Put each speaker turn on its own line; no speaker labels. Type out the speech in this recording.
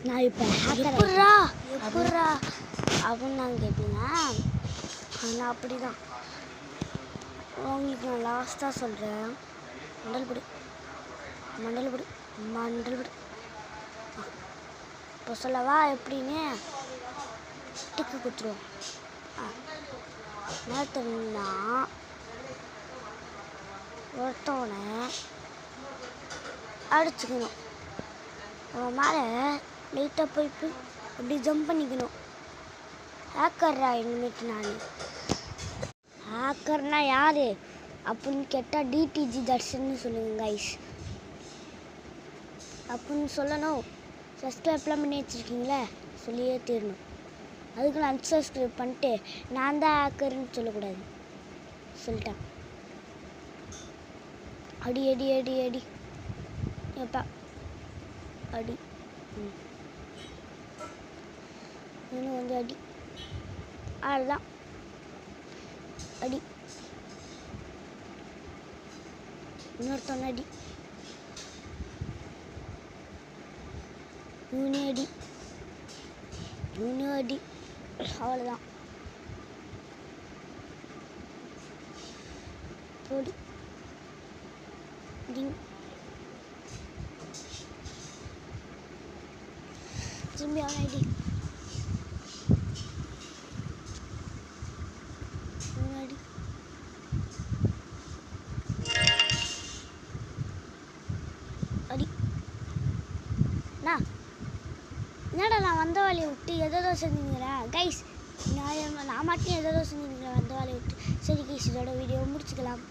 நான் இப்போ எப்பட்றா அப்படின்னு நான் கேட்பீங்க. ஆனால் அப்படி தான் உங்களுக்கு நான் லாஸ்ட்டாக சொல்கிறேன். மண்டல்படி இப்போ சொல்லவா எப்படின்னு டிக்கு குத்துருவோம். நேரத்துனா ஒருத்தவனை அடிச்சுக்கணும். அவன் மேலே லைட்டாக போய் அப்படி ஜம்ப் பண்ணிக்கணும். ஹேக்கர்ரா இனிமேட்டு நான் ஹேக்கர்னா யார் அப்படின்னு கேட்டால் டிடிஜி தர்ஷன்னு சொல்லுங்கள் கைஸ். அப்படின்னு சொல்லணும். சப்ஸ்கிரைப்லாம் பண்ணி வச்சுருக்கீங்களே சொல்லியே தீரணும். அதுக்கு நான் அன்சப்ஸ்கிரைப் பண்ணிட்டு நான் தான் ஹேக்கர்னு சொல்லக்கூடாது. சொல்லிட்டேன். அடி அடி அடி அடி எப்பா அடி. இன்னும் வந்து அடி. அதுதான் அடி. இன்னொருத்தவன் அடி. மூணு அடி. அவ்வளோதான். போடி திரும்பி அவன் அடி. அடி அடி. என்னடா நான் வந்த வேலையை விட்டு எதோ செஞ்சுங்கிறேன் கைஸ். நான் மட்டும் எதோ செஞ்சுங்கிறேன் வந்த வேலையை விட்டு. சரி கைஸ், இதோட வீடியோ முடிச்சுக்கலாம்.